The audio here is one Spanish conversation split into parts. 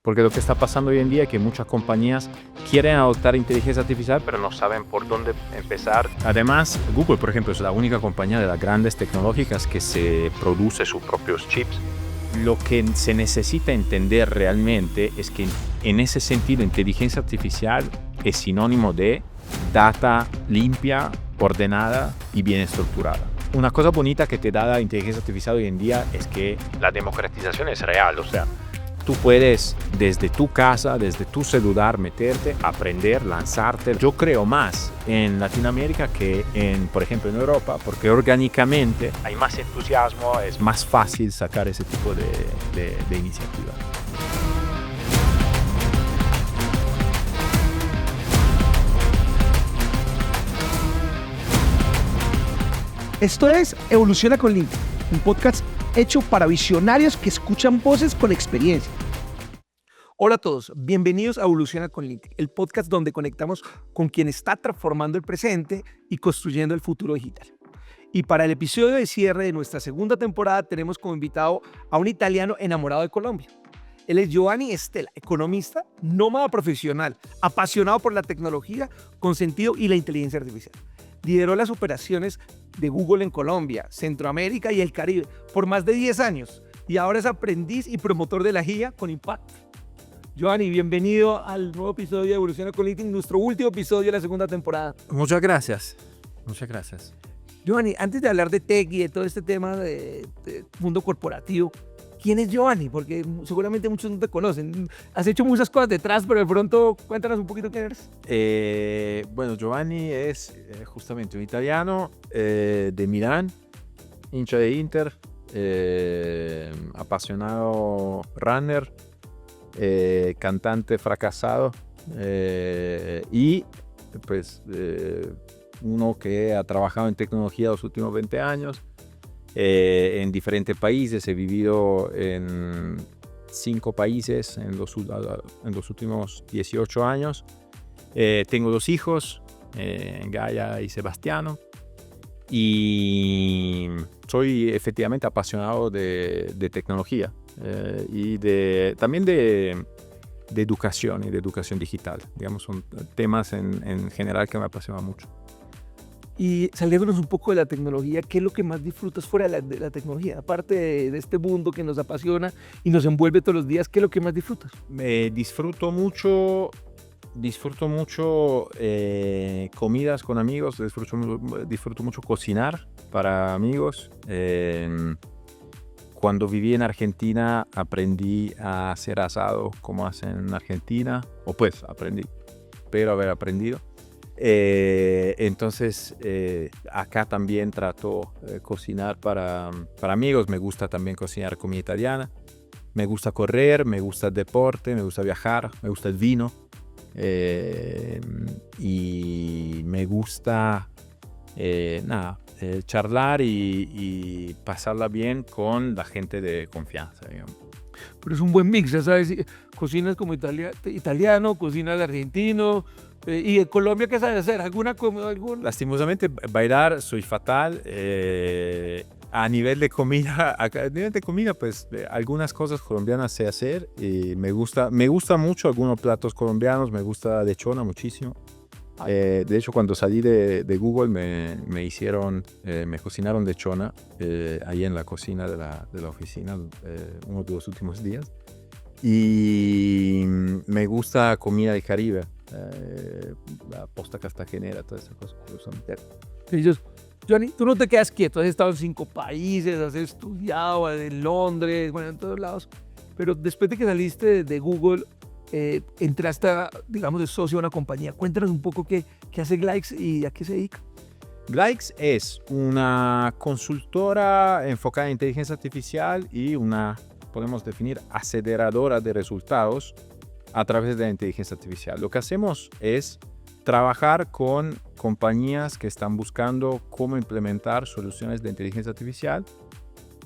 Porque lo que está pasando hoy en día es que muchas compañías quieren adoptar inteligencia artificial, pero no saben por dónde empezar. Además, Google, por ejemplo, es la única compañía de las grandes tecnológicas que se produce sus propios chips. Lo que se necesita entender realmente es que en ese sentido, inteligencia artificial es sinónimo de data limpia, ordenada y bien estructurada. Una cosa bonita que te da la inteligencia artificial hoy en día es que la democratización es real, o sea, tú puedes desde tu casa, desde tu celular meterte, aprender, lanzarte. Yo creo más en Latinoamérica que por ejemplo, en Europa, porque orgánicamente hay más entusiasmo, es más fácil sacar ese tipo de iniciativas. Esto es Evoluciona con LinkedIn, un podcast hecho para visionarios que escuchan voces con experiencia. Hola a todos, bienvenidos a Evoluciona con LinkedIn, el podcast donde conectamos con quien está transformando el presente y construyendo el futuro digital. Y para el episodio de cierre de nuestra segunda temporada tenemos como invitado a un italiano enamorado de Colombia. Él es Giovanni Stella, economista, nómada profesional, apasionado por la tecnología, consentido y la inteligencia artificial. Lideró las operaciones de Google en Colombia, Centroamérica y el Caribe por más de 10 años y ahora es aprendiz y promotor de la GIA con impacto. Giovanni, bienvenido al nuevo episodio de Evoluciona con LinkedIn, nuestro último episodio de la segunda temporada. Muchas gracias. Muchas gracias. Giovanni, antes de hablar de tech y de todo este tema de mundo corporativo, ¿quién es Giovanni? Porque seguramente muchos no te conocen. Has hecho muchas cosas detrás, pero de pronto cuéntanos un poquito quién eres. Bueno, Giovanni es justamente un italiano de Milán, hincha de Inter, apasionado runner, cantante fracasado y pues uno que ha trabajado en tecnología los últimos 20 años. En diferentes países, he vivido en 5 países en los últimos 18 años. Tengo 2 hijos, Gaia y Sebastiano, y soy efectivamente apasionado de tecnología y también de educación y de educación digital. Digamos, son temas en general que me apasionan mucho. Y saliéndonos un poco de la tecnología, ¿qué es lo que más disfrutas fuera de la tecnología? Aparte de este mundo que nos apasiona y nos envuelve todos los días, ¿qué es lo que más disfrutas? Disfruto mucho comidas con amigos, disfruto mucho cocinar para amigos. Cuando viví en Argentina aprendí a hacer asado como hacen en Argentina, o pues espero haber aprendido. Entonces acá también trato de cocinar para amigos. Me gusta también cocinar comida italiana, me gusta correr, me gusta el deporte, me gusta viajar, me gusta el vino y me gusta charlar y pasarla bien con la gente de confianza, digamos. Pero es un buen mix, ya sabes, cocinas como italiano, cocinas argentino. ¿Y en Colombia qué sabes hacer? Lastimosamente, bailar soy fatal. A nivel de comida, pues algunas cosas colombianas sé hacer. Y me gusta mucho algunos platos colombianos. Me gusta lechona muchísimo. De hecho, cuando salí de Google me cocinaron lechona ahí en la cocina de la oficina uno de los últimos días. Y me gusta comida del Caribe, la posta cartagenera, todas esas cosas. Giovanni, tú no te quedas quieto, has estado en 5 países, has estudiado en Londres, bueno, en todos lados, pero después de que saliste de Google, entraste, digamos, de socio a una compañía. Cuéntanos un poco qué hace Glykes y a qué se dedica. Glykes es una consultora enfocada en inteligencia artificial y podemos definir, aceleradora de resultados a través de la inteligencia artificial. Lo que hacemos es trabajar con compañías que están buscando cómo implementar soluciones de inteligencia artificial,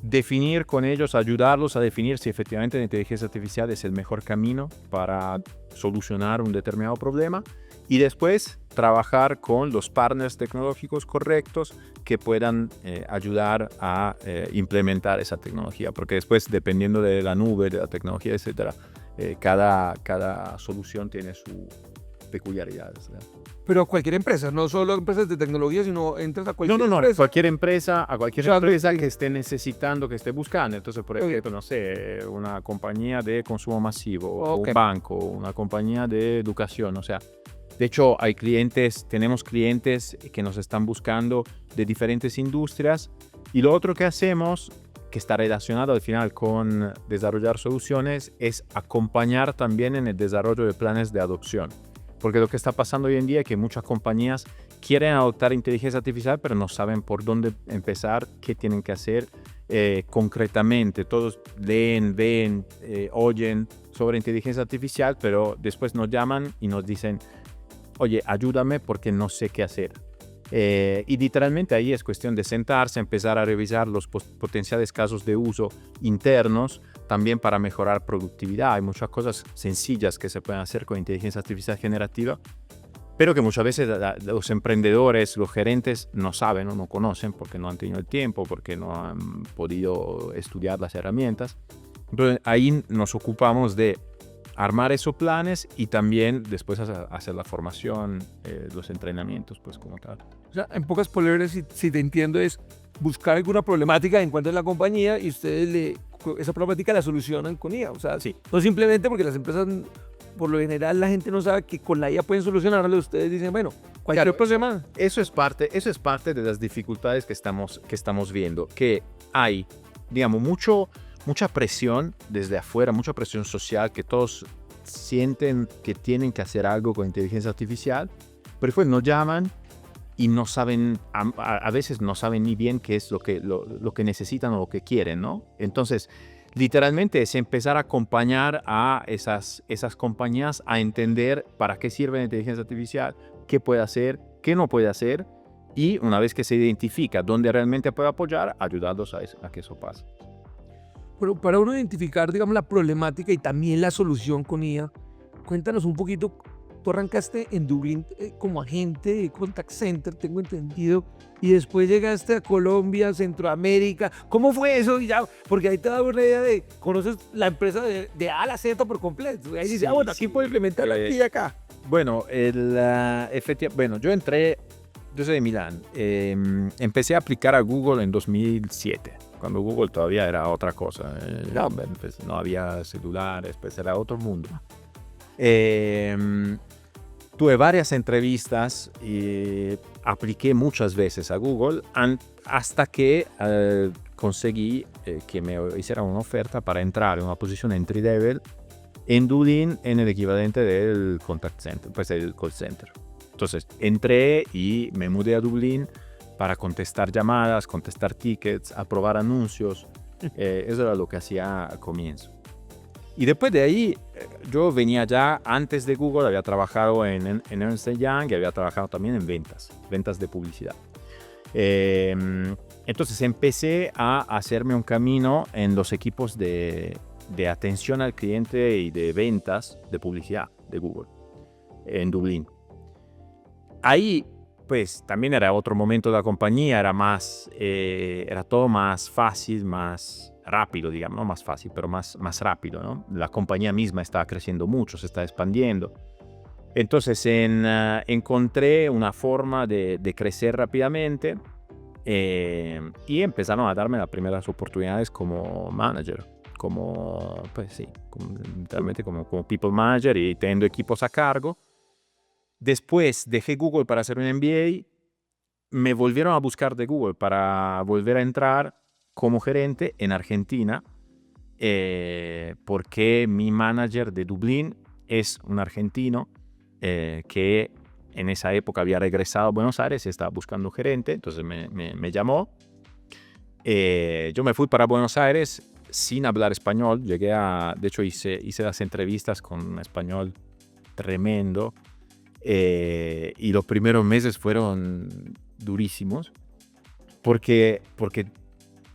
definir con ellos, ayudarlos a definir si efectivamente la inteligencia artificial es el mejor camino para solucionar un determinado problema, y después trabajar con los partners tecnológicos correctos que puedan ayudar a implementar esa tecnología, porque después, dependiendo de la nube, de la tecnología, etcétera, Cada solución tiene su peculiaridades, ¿no? Pero cualquier empresa, no solo empresas de tecnología, sino entras a cualquier No, empresa. cualquier empresa, a cualquier O sea, empresa que esté necesitando, que esté buscando. Entonces, por ejemplo, no sé, una compañía de consumo masivo, o Ok. un banco, una compañía de educación, o sea, de hecho, tenemos clientes que nos están buscando de diferentes industrias, y lo otro que hacemos, que está relacionado al final con desarrollar soluciones, es acompañar también en el desarrollo de planes de adopción. Porque lo que está pasando hoy en día es que muchas compañías quieren adoptar inteligencia artificial, pero no saben por dónde empezar, qué tienen que hacer concretamente. Todos leen, ven, oyen sobre inteligencia artificial, pero después nos llaman y nos dicen, oye, ayúdame porque no sé qué hacer. Y literalmente ahí es cuestión de sentarse, empezar a revisar los potenciales casos de uso internos, también para mejorar productividad. Hay muchas cosas sencillas que se pueden hacer con inteligencia artificial generativa, pero que muchas veces los emprendedores, los gerentes no saben o no conocen porque no han tenido el tiempo, porque no han podido estudiar las herramientas. Entonces ahí nos ocupamos de armar esos planes y también después hacer la formación, los entrenamientos, pues como tal. O sea, en pocas palabras, si te entiendo, es buscar alguna problemática, encuentran la compañía y ustedes esa problemática la solucionan con IA. O sea, Sí. no simplemente porque las empresas, por lo general, la gente no sabe que con la IA pueden solucionarlo. Ustedes dicen, bueno, cualquier Claro, problema. Eso es parte de las dificultades que estamos viendo, que hay, digamos, mucha presión desde afuera, mucha presión social, que todos sienten que tienen que hacer algo con inteligencia artificial, pero después nos llaman y no saben, a veces no saben ni bien qué es lo que necesitan o lo que quieren, ¿no? Entonces, literalmente es empezar a acompañar a esas compañías a entender para qué sirve la inteligencia artificial, qué puede hacer, qué no puede hacer, y una vez que se identifica dónde realmente puede apoyar, ayudarlos a que eso pase. Pero para uno identificar, digamos, la problemática y también la solución con IA, cuéntanos un poquito. Tú arrancaste en Dublín como agente de contact center, tengo entendido, y después llegaste a Colombia, Centroamérica. ¿Cómo fue eso? Y ya, porque ahí te da una idea de, conoces la empresa de A a la Z por completo. Y ahí dices, Sí, bueno, aquí sí. puedo implementar aquí y acá. Bueno, yo soy de Milán. Empecé a aplicar a Google en 2007, cuando Google todavía era otra cosa. Pues, no había celulares, pues era otro mundo. Tuve varias entrevistas y apliqué muchas veces a Google hasta que conseguí que me hicieran una oferta para entrar en una posición entry level en Dublín en el equivalente del contact center, pues el call center. Entonces entré y me mudé a Dublín para contestar llamadas, contestar tickets, aprobar anuncios. Eso era lo que hacía al comienzo. Y después de ahí, yo venía ya antes de Google, había trabajado en Ernst Young y había trabajado también en ventas de publicidad. Entonces empecé a hacerme un camino en los equipos de atención al cliente y de ventas de publicidad de Google en Dublín. Ahí, pues también era otro momento de la compañía, era todo más fácil, más rápido, digamos, no más fácil, pero más rápido, ¿no? La compañía misma está creciendo mucho, se está expandiendo. Entonces encontré una forma de crecer rápidamente y empezaron a darme las primeras oportunidades como manager, literalmente como people manager y teniendo equipos a cargo. Después dejé Google para hacer un MBA, me volvieron a buscar de Google para volver a entrar como gerente en Argentina, porque mi manager de Dublín es un argentino que en esa época había regresado a Buenos Aires y estaba buscando gerente, entonces me llamó. Yo me fui para Buenos Aires sin hablar español, de hecho hice las entrevistas con un español tremendo, y los primeros meses fueron durísimos, porque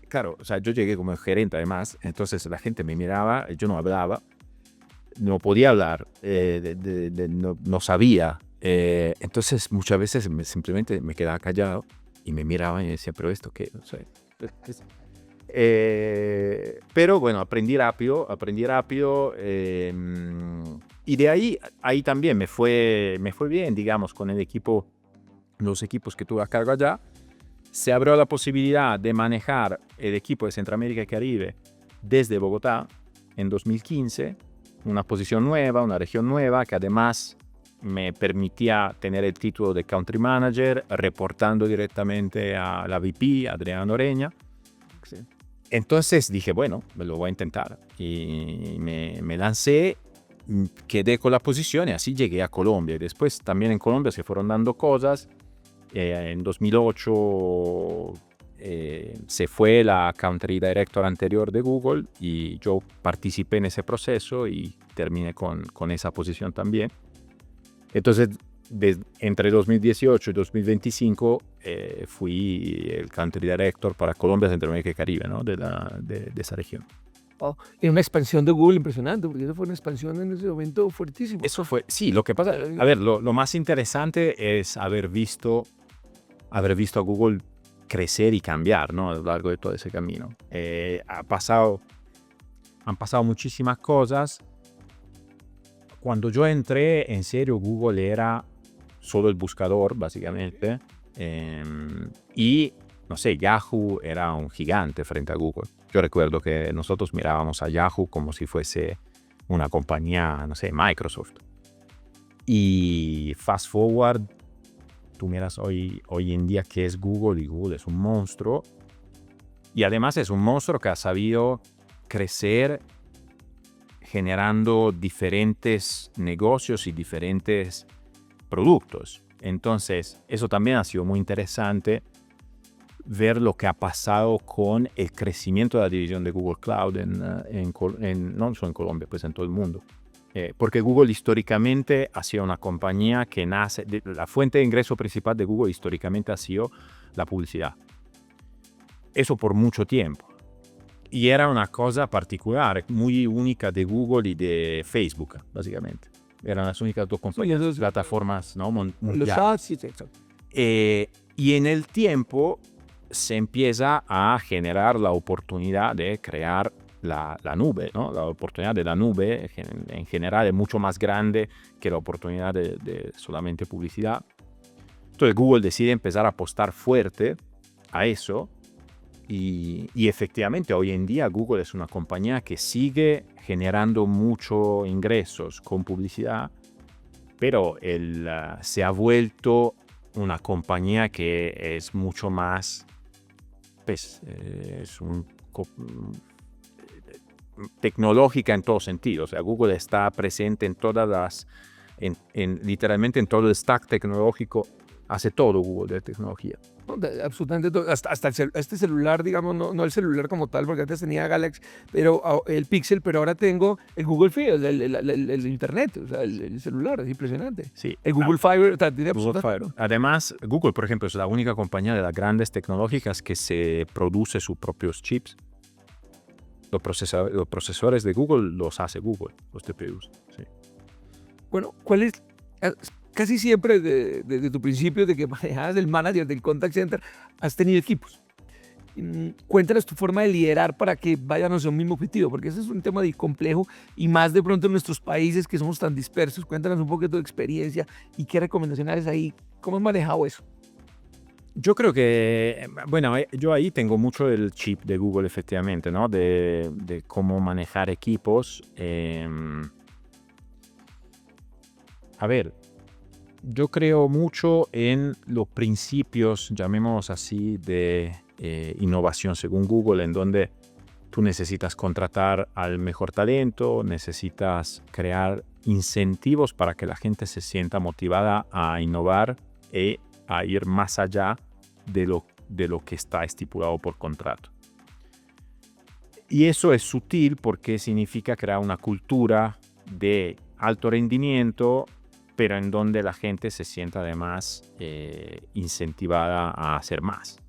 claro, o sea, yo llegué como gerente además, entonces la gente me miraba, yo no hablaba, no podía hablar, no sabía, entonces muchas veces simplemente me quedaba callado y me miraba y decía, pero esto qué, o sea, Pero bueno, aprendí rápido. Y de ahí también me fue bien, digamos, con el equipo, los equipos que tuve a cargo allá. Se abrió la posibilidad de manejar el equipo de Centroamérica y Caribe desde Bogotá en 2015, una posición nueva, una región nueva, que además me permitía tener el título de Country Manager, reportando directamente a la VP, Adriana Noreña. Sí. Entonces dije, bueno, me lo voy a intentar. Y me lancé, quedé con la posición y así llegué a Colombia. Y después también en Colombia se fueron dando cosas. En 2008 se fue la Country Director anterior de Google y yo participé en ese proceso y terminé con esa posición también. Entonces, entre 2018 y 2025 fui el Country Director para Colombia, Centroamérica y Caribe, ¿no? de esa región. Oh, y una expansión de Google impresionante, porque eso fue una expansión en ese momento fuertísimo. Eso fue, sí, lo que pasa, a ver, lo más interesante es haber visto a Google crecer y cambiar, ¿no? A lo largo de todo ese camino. Han pasado muchísimas cosas. Cuando yo entré, en serio, Google era solo el buscador, básicamente. Y, no sé, Yahoo era un gigante frente a Google. Yo recuerdo que nosotros mirábamos a Yahoo como si fuese una compañía, no sé, Microsoft. Y fast forward, tú miras hoy en día qué es Google, y Google es un monstruo. Y además es un monstruo que ha sabido crecer generando diferentes negocios y diferentes productos. Entonces, eso también ha sido muy interesante, ver lo que ha pasado con el crecimiento de la división de Google Cloud no solo en Colombia, pues en todo el mundo. Porque Google históricamente ha sido una compañía que nace, la fuente de ingreso principal de Google históricamente ha sido la publicidad. Eso por mucho tiempo. Y era una cosa particular, muy única de Google y de Facebook, básicamente. Eran las únicas dos plataformas, ¿no? Los y en el tiempo se empieza a generar la oportunidad de crear la nube, ¿no? La oportunidad de la nube en general es mucho más grande que la oportunidad de solamente publicidad. Entonces Google decide empezar a apostar fuerte a eso. Y efectivamente hoy en día Google es una compañía que sigue generando muchos ingresos con publicidad, pero se ha vuelto una compañía que es mucho más, pues, tecnológica en todo sentido. O sea, Google está presente en todas literalmente en todo el stack tecnológico, hace todo Google de tecnología. Absolutamente todo, hasta este celular, digamos, no el celular como tal, porque antes tenía Galaxy, pero el Pixel, pero ahora tengo el Google Fi, el Internet, o sea, el celular, es impresionante. Sí. El Google Fiber, o sea, Google Fiber. Además, Google, por ejemplo, es la única compañía de las grandes tecnológicas que se produce sus propios chips. Los procesores de Google los hace Google, los TPUs. Sí. Bueno, ¿cuál es? Casi siempre desde tu principio de que manejabas el manager del contact center, has tenido equipos. Cuéntanos tu forma de liderar para que vayan hacia un mismo objetivo, porque ese es un tema complejo y más de pronto en nuestros países que somos tan dispersos. Cuéntanos un poco de tu experiencia y qué recomendaciones ahí. ¿Cómo has manejado eso? Yo creo que, bueno, yo ahí tengo mucho el chip de Google, efectivamente, ¿no? De cómo manejar equipos. A ver, yo creo mucho en los principios, llamémoslos así, de innovación según Google, en donde tú necesitas contratar al mejor talento, necesitas crear incentivos para que la gente se sienta motivada a innovar y a ir más allá de lo que está estipulado por contrato. Y eso es sutil porque significa crear una cultura de alto rendimiento, pero en donde la gente se sienta además incentivada a hacer más.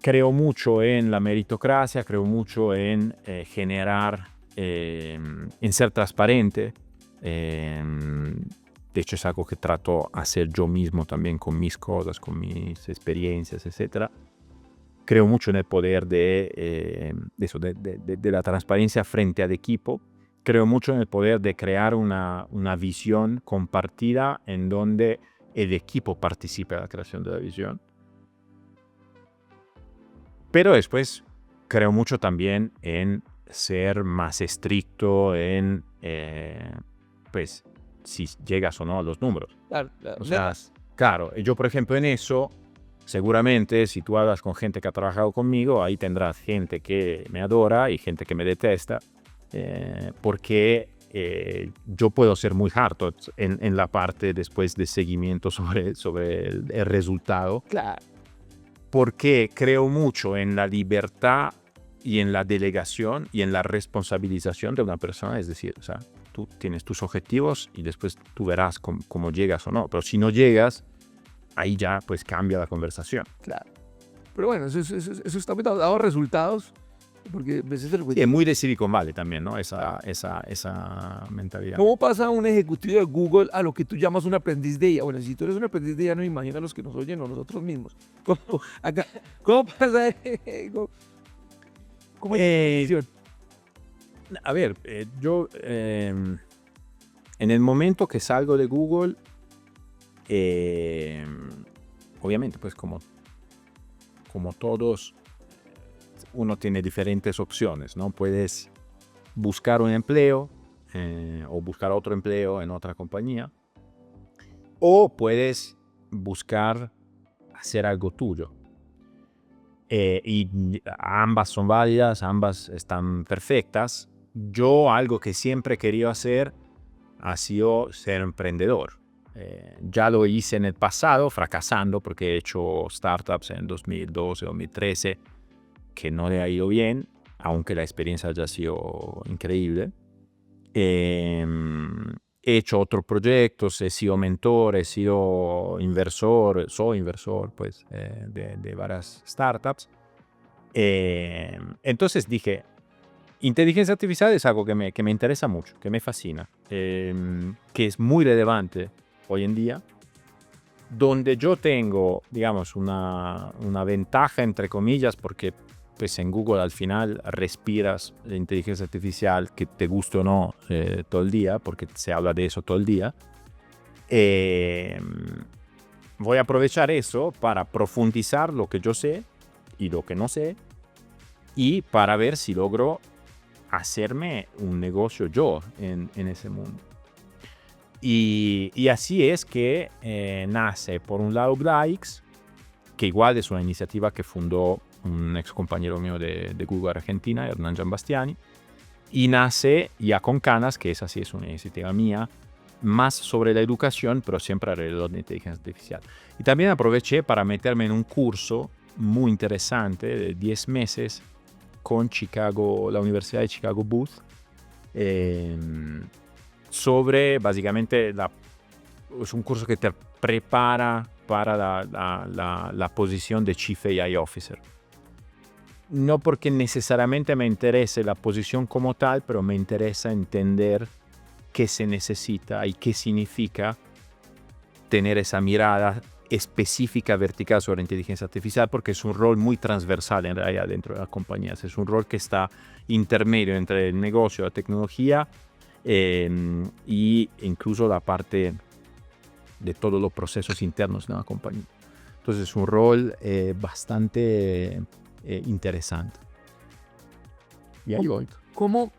Creo mucho en la meritocracia, creo mucho en generar, en ser transparente. De hecho, es algo que trato de hacer yo mismo también con mis cosas, con mis experiencias, etc. creo mucho en el poder eso, de la transparencia frente al equipo. Creo mucho en el poder de crear una visión compartida en donde el equipo participe en la creación de la visión. Pero después creo mucho también en ser más estricto en, pues, si llegas o no a los números. Claro. O sea, claro, yo por ejemplo en eso, seguramente si tú hablas con gente que ha trabajado conmigo, ahí tendrás gente que me adora y gente que me detesta, porque yo puedo ser muy harto en la parte después de seguimiento sobre el resultado. Claro. Porque creo mucho en la libertad y en la delegación y en la responsabilización de una persona. Es decir, o sea, tú tienes tus objetivos y después tú verás cómo llegas o no. Pero si no llegas, ahí ya pues cambia la conversación. Claro. Pero bueno, eso está dado resultados, porque a veces Sí, es muy de Silicon Valley también, ¿no? Esa mentalidad. ¿Cómo pasa un ejecutivo de Google a lo que tú llamas un aprendiz de IA? Bueno, si tú eres un aprendiz de IA, no imagina a los que nos oyen o nosotros mismos. ¿Cómo pasa? ¿Cómo es? A ver, yo en el momento que salgo de Google, obviamente, pues como todos, uno tiene diferentes opciones, ¿no? Puedes buscar un empleo o buscar otro empleo en otra compañía, o puedes buscar hacer algo tuyo. Y ambas son válidas, ambas están perfectas. Yo algo que siempre he querido hacer ha sido ser emprendedor. Ya lo hice en el pasado, fracasando, porque he hecho startups en 2012, 2013, que no le ha ido bien, aunque la experiencia haya sido increíble. He hecho otros proyectos, he sido mentor, he sido inversor, soy inversor pues, de varias startups. Entonces dije, inteligencia artificial es algo que me interesa mucho, que me fascina, que es muy relevante hoy en día, donde yo tengo, digamos, una ventaja, entre comillas, porque pues en Google al final respiras la inteligencia artificial, que te guste o no, todo el día, porque se habla de eso todo el día. Voy a aprovechar eso para profundizar lo que yo sé y lo que no sé, y para ver si logro hacerme un negocio yo en ese mundo. Y así es que nace, por un lado, Blaix, que igual es una iniciativa que fundó un ex compañero mío de Google Argentina, Hernán Giambastiani, y nace ya con Canas, que esa sí es una iniciativa mía, más sobre la educación, pero siempre alrededor de inteligencia artificial. Y también aproveché para meterme en un curso muy interesante de 10 meses con la Universidad de Chicago Booth, sobre básicamente es un curso que te prepara para la posición de Chief AI Officer. No porque necesariamente me interese la posición como tal, pero me interesa entender qué se necesita y qué significa tener esa mirada específica vertical sobre la inteligencia artificial, porque es un rol muy transversal en realidad dentro de las compañías. Es un rol que está intermedio entre el negocio, la tecnología y incluso la parte de todos los procesos internos de una compañía. Entonces es un rol bastante interesante. Y ahí voy. ¿Cómo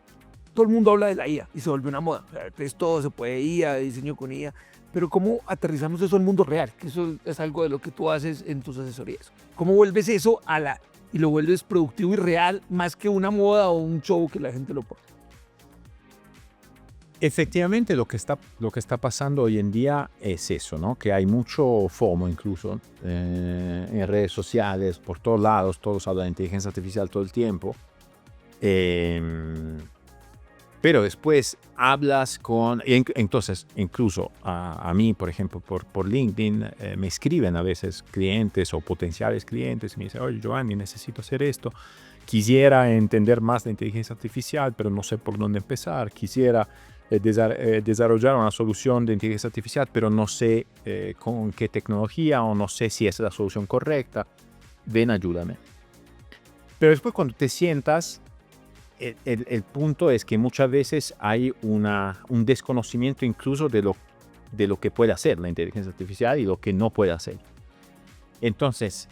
todo el mundo habla de la IA y se volvió una moda? O sea, entonces todo se puede IA, diseño con IA, pero ¿cómo aterrizamos eso al mundo real? Que eso es algo de lo que tú haces en tus asesorías. ¿Cómo vuelves eso y lo vuelves productivo y real más que una moda o un show que la gente lo pone? Efectivamente, lo que está pasando hoy en día es eso, ¿no? Que hay mucho FOMO incluso en redes sociales, por todos lados, todos hablan de inteligencia artificial todo el tiempo. Pero después hablas entonces incluso a mí, por ejemplo, por LinkedIn, me escriben a veces clientes o potenciales clientes y me dicen, oye, Giovanni, necesito hacer esto. Quisiera entender más de inteligencia artificial, pero no sé por dónde empezar. Quisiera desarrollar una solución de inteligencia artificial, pero no sé con qué tecnología o no sé si es la solución correcta. Ven, ayúdame. Pero después cuando te sientas, el punto es que muchas veces hay un desconocimiento incluso de lo que puede hacer la inteligencia artificial y lo que no puede hacer. Entonces,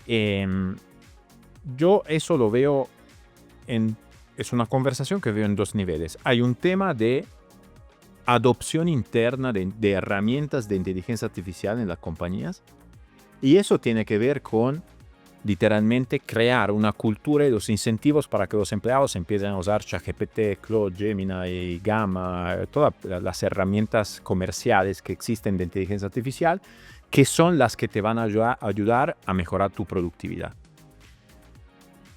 yo eso lo veo es una conversación que veo en dos niveles. Hay un tema de adopción interna de herramientas de inteligencia artificial en las compañías, y eso tiene que ver con literalmente crear una cultura y los incentivos para que los empleados empiecen a usar ChatGPT, Claude, Gemini, Gamma, todas las herramientas comerciales que existen de inteligencia artificial, que son las que te van a ayudar a mejorar tu productividad.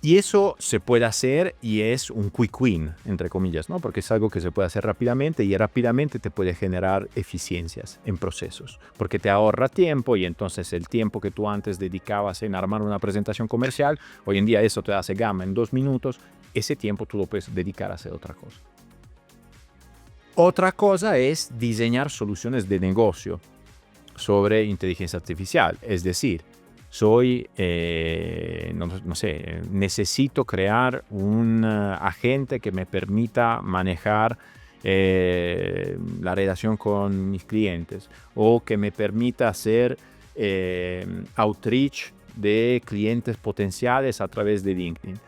Y eso se puede hacer y es un quick win, entre comillas, ¿no? Porque es algo que se puede hacer rápidamente y rápidamente te puede generar eficiencias en procesos, porque te ahorra tiempo y entonces el tiempo que tú antes dedicabas en armar una presentación comercial, hoy en día eso te hace Gamma en 2 minutos, ese tiempo tú lo puedes dedicar a hacer otra cosa. Otra cosa es diseñar soluciones de negocio sobre inteligencia artificial, es decir, no sé, necesito crear un agente que me permita manejar la relación con mis clientes o que me permita hacer outreach de clientes potenciales a través de LinkedIn.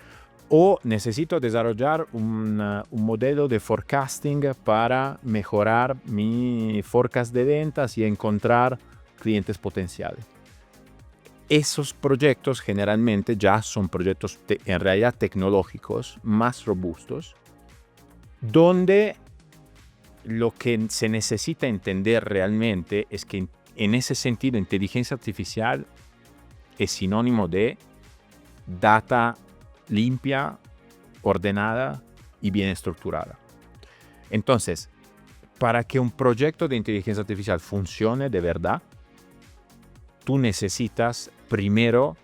O necesito desarrollar un modelo de forecasting para mejorar mi forecast de ventas y encontrar clientes potenciales. Esos proyectos generalmente ya son proyectos en realidad tecnológicos más robustos, donde lo que se necesita entender realmente es que en ese sentido inteligencia artificial es sinónimo de data limpia, ordenada y bien estructurada. Entonces, para que un proyecto de inteligencia artificial funcione de verdad, tú necesitas primero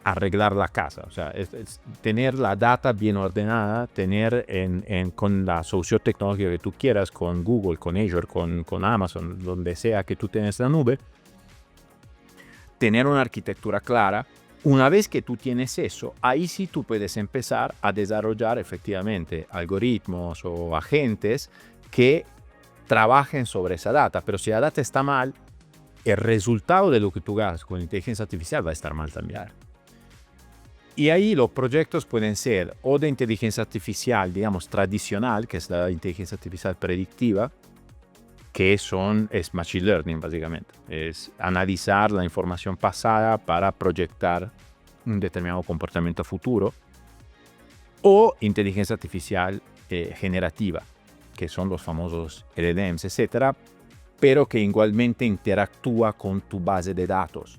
arreglar la casa, o sea, es tener la data bien ordenada, tener con la solución tecnológica que tú quieras, con Google, con Azure, con Amazon, donde sea que tú tengas la nube, tener una arquitectura clara. Una vez que tú tienes eso, ahí sí tú puedes empezar a desarrollar efectivamente algoritmos o agentes que trabajen sobre esa data, pero si la data está mal, el resultado de lo que tú hagas con inteligencia artificial va a estar mal también. Y ahí los proyectos pueden ser o de inteligencia artificial, digamos, tradicional, que es la inteligencia artificial predictiva, que es machine learning básicamente. Es analizar la información pasada para proyectar un determinado comportamiento futuro. O inteligencia artificial generativa, que son los famosos LLMs, etcétera, pero que igualmente interactúa con tu base de datos.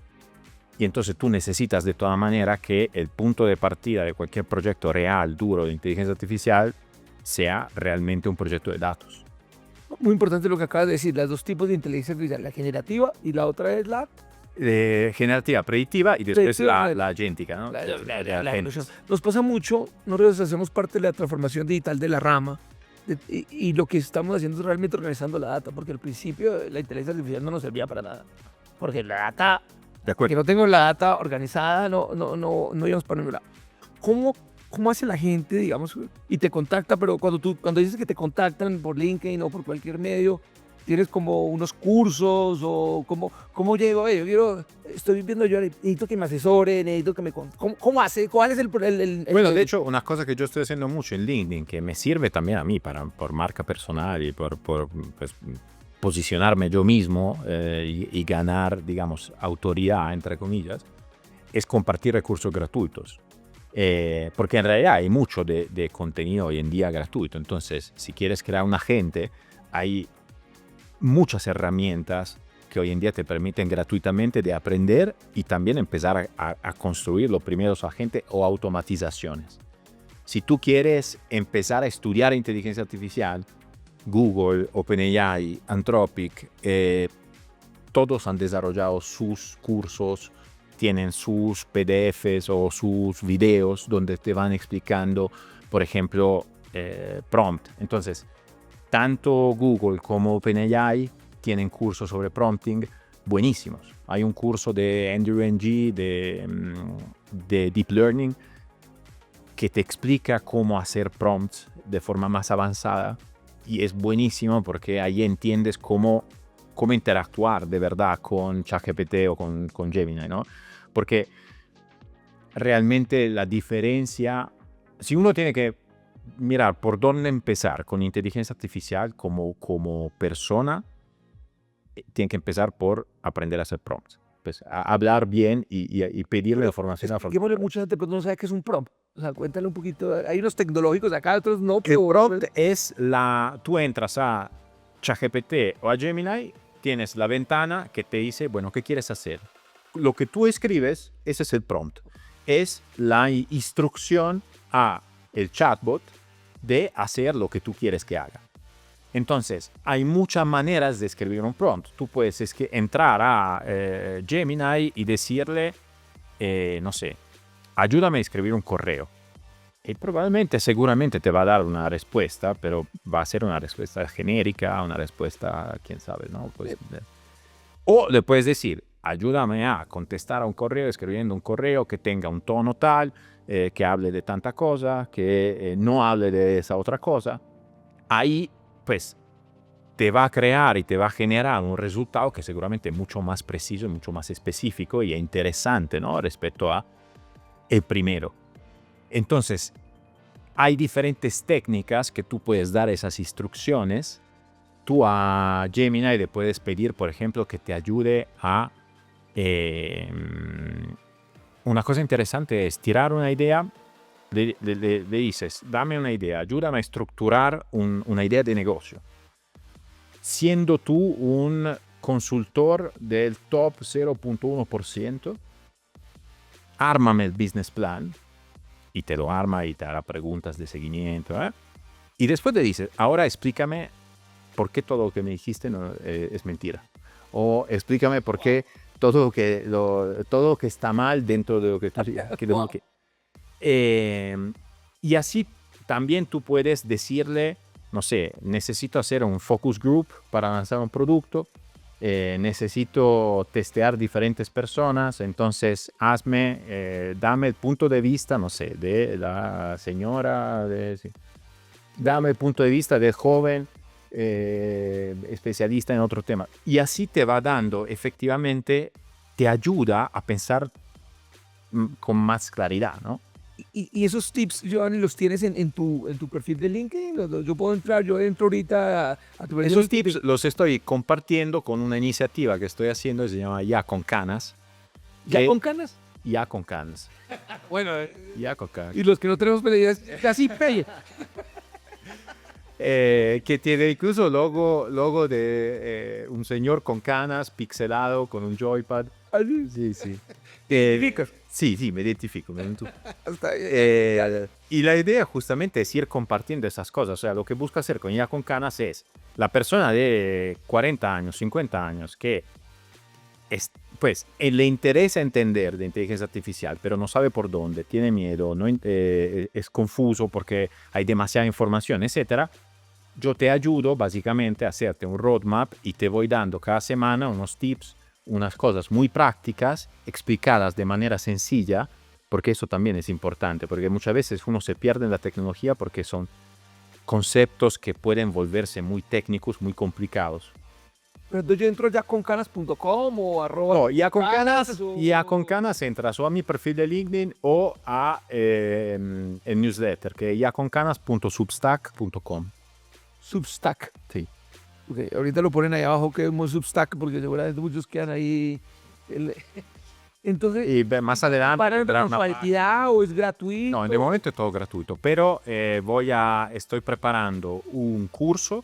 Y entonces tú necesitas de toda manera que el punto de partida de cualquier proyecto real, duro de inteligencia artificial, sea realmente un proyecto de datos. Muy importante lo que acabas de decir, las dos tipos de inteligencia artificial, la generativa y la otra es la... generativa, predictiva y después la agéntica, ¿no? Nos pasa mucho, nosotros hacemos parte de la transformación digital de la rama, y lo que estamos haciendo es realmente organizando la data, porque al principio la inteligencia artificial no nos servía para nada, porque la data, que no tengo la data organizada, no íbamos para ningún lado. ¿Cómo hace la gente, digamos, y te contacta? Pero cuando dices que te contactan por LinkedIn o por cualquier medio, ¿tienes como unos cursos o cómo llego? Estoy viendo, yo necesito que me asesore, necesito que me... ¿Cómo hace? ¿Cuál es el Bueno, de hecho, una cosa que yo estoy haciendo mucho en LinkedIn, que me sirve también a mí por marca personal y por pues, posicionarme yo mismo y ganar, digamos, autoridad, entre comillas, es compartir recursos gratuitos. Porque en realidad hay mucho de contenido hoy en día gratuito. Entonces, si quieres crear un agente, hay muchas herramientas que hoy en día te permiten gratuitamente de aprender y también empezar a construir los primeros agentes o automatizaciones. Si tú quieres empezar a estudiar inteligencia artificial, Google, OpenAI, Anthropic, todos han desarrollado sus cursos, tienen sus PDFs o sus videos donde te van explicando, por ejemplo, prompt. Entonces, tanto Google como OpenAI tienen cursos sobre prompting buenísimos. Hay un curso de Andrew Ng de Deep Learning que te explica cómo hacer prompts de forma más avanzada y es buenísimo porque ahí entiendes cómo interactuar de verdad con ChatGPT o con Gemini, ¿no? Porque realmente la diferencia, si uno tiene que mirar por dónde empezar con inteligencia artificial como persona, tiene que empezar por aprender a hacer prompts. Pues a hablar bien y pedirle información a Expliquémosle, mucha gente pues, no sabe qué es un prompt. O sea, cuéntale un poquito. Hay unos tecnológicos acá, otros no. El Pero prompt es tú entras a ChatGPT o a Gemini, tienes la ventana que te dice, bueno, ¿qué quieres hacer? Lo que tú escribes, ese es el prompt. Es la instrucción a el chatbot de hacer lo que tú quieres que haga. Entonces, hay muchas maneras de escribir un prompt. Tú puedes entrar a Gemini y decirle, no sé, ayúdame a escribir un correo. Y probablemente, seguramente te va a dar una respuesta, pero va a ser una respuesta genérica, una respuesta, quién sabe, ¿no? Pues, o le puedes decir, ayúdame a contestar a un correo escribiendo un correo que tenga un tono tal, que hable de tanta cosa, que no hable de esa otra cosa. Ahí, pues, te va a crear y te va a generar un resultado que seguramente es mucho más preciso, mucho más específico y interesante, ¿no? Respecto a el primero. Entonces, hay diferentes técnicas que tú puedes dar esas instrucciones. Tú a Gemini le puedes pedir, por ejemplo, que te ayude a... una cosa interesante es tirar una idea. Le dices, dame una idea, ayúdame a estructurar una idea de negocio. Siendo tú un consultor del top 0.1%, ármame el business plan y te lo arma y te hará preguntas de seguimiento. Y después le dices, ahora explícame por qué todo lo que me dijiste es mentira. O explícame por qué todo lo que está mal dentro de lo que tú... y así también tú puedes decirle, no sé, necesito hacer un focus group para lanzar un producto, necesito testear diferentes personas, entonces dame el punto de vista, no sé, de la señora, dame el punto de vista del joven especialista en otro tema. Y así te va dando, efectivamente, te ayuda a pensar con más claridad, ¿no? Y esos tips, Giovanni, los tienes en tu perfil de LinkedIn. Yo puedo entrar, yo entro ahorita a tu perfil. Esos tips los estoy compartiendo con una iniciativa que estoy haciendo que se llama Ya con Canas. ¿Ya con canas? Ya con Canas. Bueno, Ya con Canas. y los que no tenemos peleas, casi pelle. Que tiene incluso logo de un señor con canas, pixelado, con un joypad. Sí, sí. Sí, me identifico. Y la idea justamente es ir compartiendo esas cosas. O sea, lo que busco hacer con Ya con Canas es la persona de 40 años, 50 años, que le interesa entender de inteligencia artificial, pero no sabe por dónde, tiene miedo, es confuso porque hay demasiada información, etcétera. Yo te ayudo básicamente a hacerte un roadmap y te voy dando cada semana unos tips, unas cosas muy prácticas, explicadas de manera sencilla, porque eso también es importante, porque muchas veces uno se pierde en la tecnología porque son conceptos que pueden volverse muy técnicos, muy complicados. Pero entonces yo entro yaconcanas.com o arroba... No, Ya con Canas entras o a mi perfil de LinkedIn o a el newsletter, que es yaconcanas.substack.com. Substack. Sí. Okay, ahorita lo ponen ahí abajo que es Substack, porque seguramente muchos quedan ahí. Entonces, y más adelante... ¿para mensualidad o es gratuito? No, de momento es todo gratuito, pero estoy preparando un curso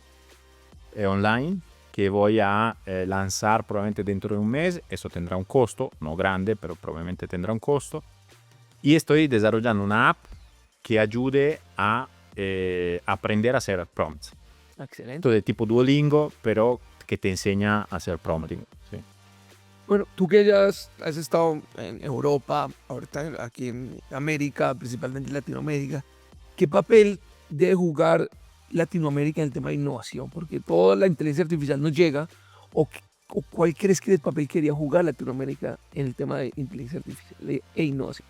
online que voy a lanzar probablemente dentro de un mes. Eso tendrá un costo, no grande, pero probablemente tendrá un costo. Y estoy desarrollando una app que ayude a aprender a hacer prompts. Excelente. De tipo Duolingo, pero que te enseña a hacer prompting. Sí. Bueno, tú que ya has estado en Europa, ahorita aquí en América, principalmente en Latinoamérica, ¿qué papel debe jugar Latinoamérica en el tema de innovación? Porque toda la inteligencia artificial no llega. ¿O cuál crees que es el papel que quería jugar Latinoamérica en el tema de inteligencia artificial e innovación?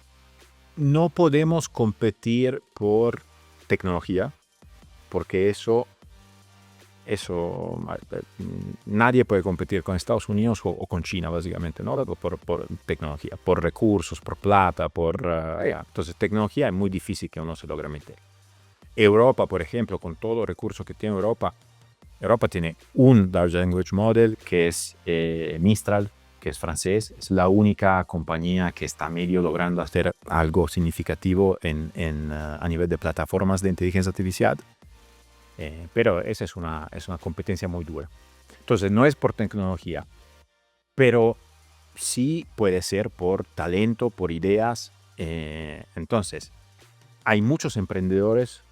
no podemos competir por tecnología, porque eso nadie puede competir con Estados Unidos o con China, básicamente, ¿no? Por tecnología, por recursos, por plata, entonces tecnología es muy difícil que uno se logre meter. Europa, por ejemplo, con todo el recurso que tiene Europa tiene un Large Language Model que es Mistral, que es francés. Es la única compañía que está medio logrando hacer algo significativo a nivel de plataformas de inteligencia artificial. Pero esa es una competencia muy dura. Entonces, no es por tecnología, pero sí puede ser por talento, por ideas. Entonces, hay muchos emprendedores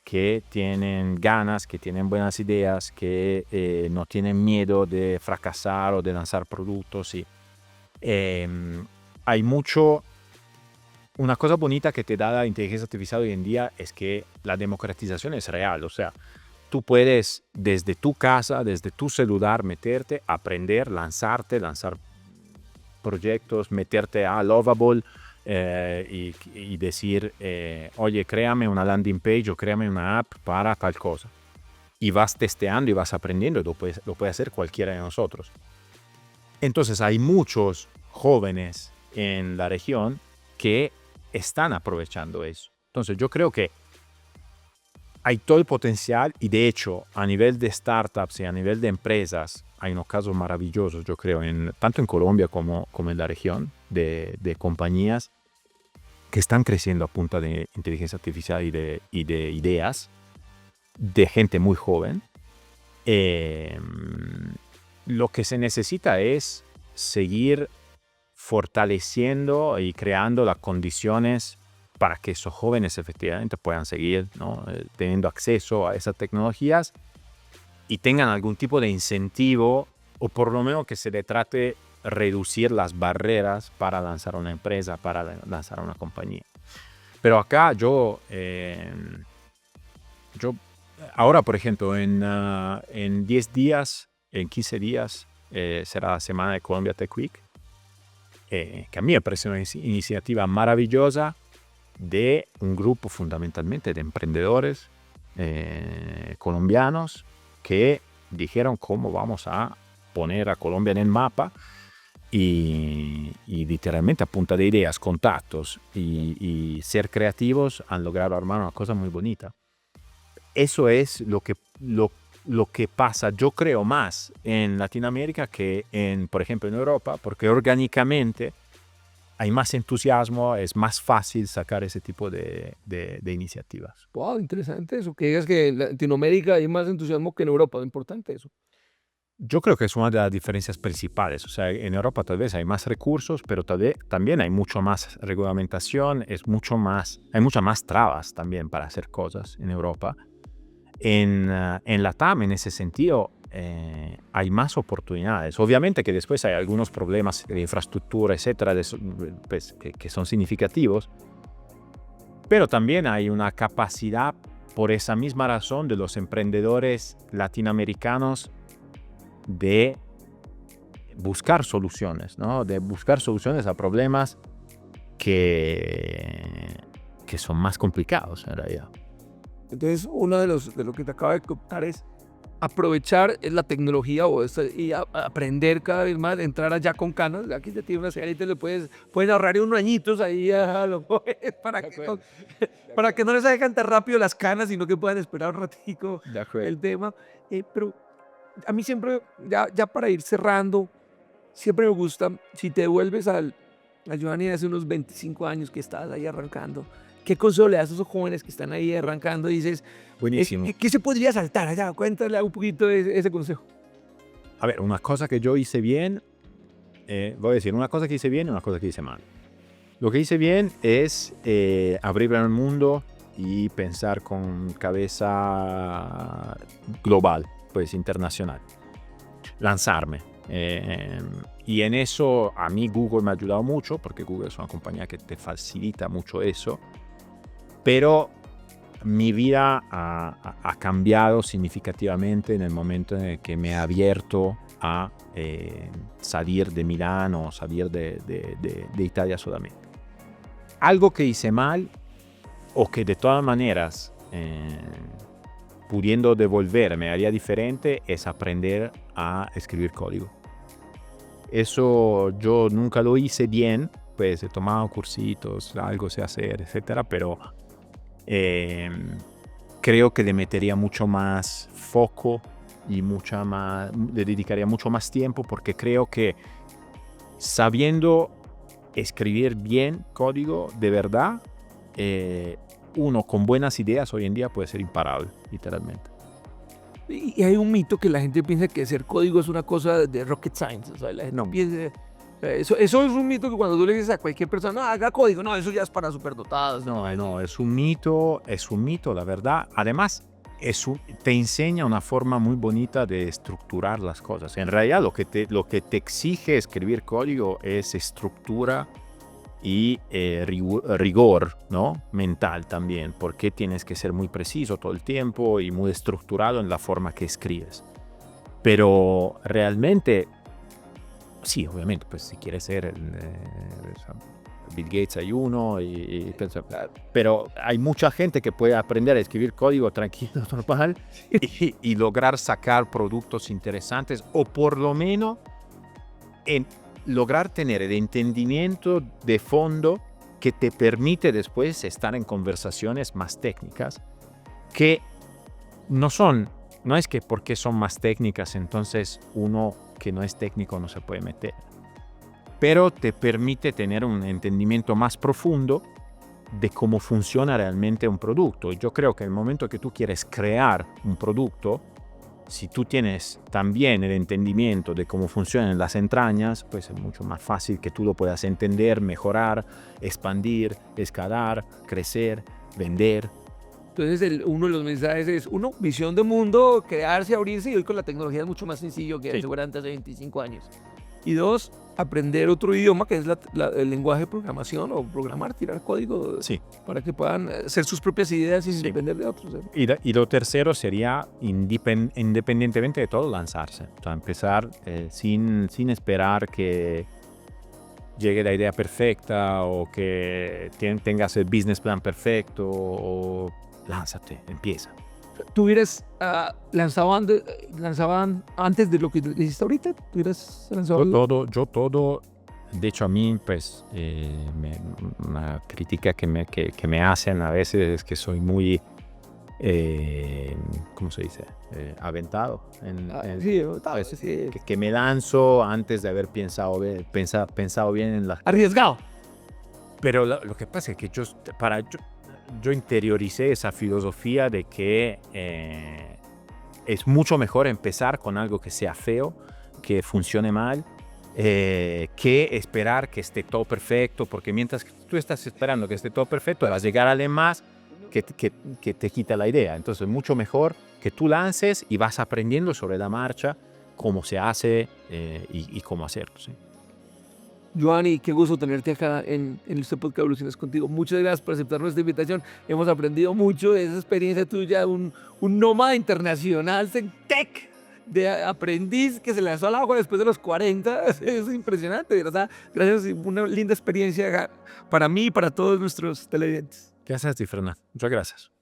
que tienen ganas, que tienen buenas ideas, que no tienen miedo de fracasar o de lanzar productos. Hay mucho. Una cosa bonita que te da la inteligencia artificial hoy en día es que la democratización es real. O sea, tú puedes desde tu casa, desde tu celular, meterte, aprender, lanzar proyectos, meterte a Lovable y decir, oye, créame una landing page o créame una app para tal cosa. Y vas testeando y vas aprendiendo, y lo puede hacer cualquiera de nosotros. Entonces hay muchos jóvenes en la región que están aprovechando eso. Entonces yo creo que hay todo el potencial y de hecho a nivel de startups y a nivel de empresas hay unos casos maravillosos, yo creo, tanto en Colombia como en la región de compañías que están creciendo a punta de inteligencia artificial y de ideas de gente muy joven. Lo que se necesita es seguir fortaleciendo y creando las condiciones para que esos jóvenes efectivamente puedan seguir, ¿no? Teniendo acceso a esas tecnologías y tengan algún tipo de incentivo, o por lo menos que se le trate de reducir las barreras para lanzar una empresa, para lanzar una compañía. Pero acá yo ahora, por ejemplo, en 10 días, en 15 días, será la semana de Colombia Tech Week, que a mí me parece una iniciativa maravillosa de un grupo fundamentalmente de emprendedores colombianos que dijeron cómo vamos a poner a Colombia en el mapa y literalmente a punta de ideas, contactos y ser creativos han logrado armar una cosa muy bonita. Eso es lo que pasa, yo creo, más en Latinoamérica que por ejemplo, en Europa, porque orgánicamente hay más entusiasmo, es más fácil sacar ese tipo de iniciativas. Wow, interesante eso. Que digas que en Latinoamérica hay más entusiasmo que en Europa. Importante eso. Yo creo que es una de las diferencias principales. O sea, en Europa tal vez hay más recursos, pero también hay mucho más regulamentación, hay muchas más trabas también para hacer cosas en Europa. En LATAM, en ese sentido, hay más oportunidades. Obviamente que después hay algunos problemas de infraestructura, etcétera, pues, que son significativos, pero también hay una capacidad, por esa misma razón, de los emprendedores latinoamericanos de buscar soluciones, ¿no? De buscar soluciones a problemas que son más complicados en realidad. Entonces, uno de lo que te acaba de contar es aprovechar la tecnología y aprender cada vez más, entrar allá con canas. Aquí te tiene una señorita, le puedes ahorrar unos añitos ahí a los jóvenes para que no les dejen tan rápido las canas, sino que puedan esperar un ratico el tema. Pero a mí siempre, ya para ir cerrando, siempre me gusta, si te devuelves a Giovanni de hace unos 25 años que estabas ahí arrancando, ¿qué consejo le das a esos jóvenes que están ahí arrancando? Y dices, buenísimo. ¿Qué se podría saltar allá? Cuéntale un poquito de ese consejo. A ver, una cosa que yo hice bien, voy a decir una cosa que hice bien y una cosa que hice mal. Lo que hice bien es abrirme al mundo y pensar con cabeza global, pues internacional. Lanzarme. Y en eso a mí Google me ha ayudado mucho, porque Google es una compañía que te facilita mucho eso. Pero mi vida ha cambiado significativamente en el momento en el que me he abierto a salir de Milán o salir de Italia solamente. algo que hice mal o que de todas maneras pudiendo devolverme haría diferente es aprender a escribir código. Eso yo nunca lo hice bien, pues he tomado cursitos, algo sé hacer, etcétera, pero creo que le metería mucho más foco y le dedicaría mucho más tiempo, porque creo que sabiendo escribir bien código de verdad, uno con buenas ideas hoy en día puede ser imparable, literalmente. Y hay un mito que la gente piensa que hacer código es una cosa de rocket science. O sea, la gente piensa, eso es un mito que cuando tú le dices a cualquier persona, no, haga código, no, eso ya es para superdotados. No, es un mito, la verdad. Además, te enseña una forma muy bonita de estructurar las cosas. En realidad, lo que te exige escribir código es estructura y rigor, ¿no? Mental también, porque tienes que ser muy preciso todo el tiempo y muy estructurado en la forma que escribes. Pero realmente, sí, obviamente, pues si quieres ser Bill Gates hay uno, pero hay mucha gente que puede aprender a escribir código tranquilo, normal, y lograr sacar productos interesantes, o por lo menos lograr tener el entendimiento de fondo que te permite después estar en conversaciones más técnicas, que no es que porque son más técnicas entonces uno que no es técnico no se puede meter, pero te permite tener un entendimiento más profundo de cómo funciona realmente un producto. Y yo creo que en el momento que tú quieres crear un producto, si tú tienes también el entendimiento de cómo funcionan las entrañas, pues es mucho más fácil que tú lo puedas entender, mejorar, expandir, escalar, crecer, vender. Entonces, uno de los mensajes es, uno, visión de mundo, crearse, abrirse, y hoy con la tecnología es mucho más sencillo que seguramente hace 25 años. Y dos, aprender otro idioma, que es el lenguaje de programación, o programar, tirar código, para que puedan hacer sus propias ideas y depender de otros. Y lo tercero sería, independientemente de todo, lanzarse. O sea, empezar sin esperar que llegue la idea perfecta o que tengas el business plan perfecto, o lánzate, empieza. ¿Tú hubieras lanzado antes de lo que hiciste ahorita? ¿Tú hubieras lanzado? Yo todo, de hecho a mí, pues, una crítica que me hacen a veces es que soy muy, ¿cómo se dice? Aventado. A veces sí. Que me lanzo antes de haber pensado bien en las... Arriesgado. Pero lo que pasa es que yo interioricé esa filosofía de que es mucho mejor empezar con algo que sea feo, que funcione mal, que esperar que esté todo perfecto, porque mientras tú estás esperando que esté todo perfecto, vas a llegar a alguien más que te quita la idea. Entonces es mucho mejor que tú lances y vas aprendiendo sobre la marcha cómo se hace y cómo hacerlo, ¿sí? Giovanni, qué gusto tenerte acá en este podcast Evoluciones Contigo. Muchas gracias por aceptar nuestra invitación. Hemos aprendido mucho de esa experiencia tuya, un nómada internacional en tech, de aprendiz que se lanzó al agua después de los 40. Es impresionante, de verdad. Gracias, una linda experiencia para mí y para todos nuestros televidentes. Gracias a ti, Fernando. Muchas gracias.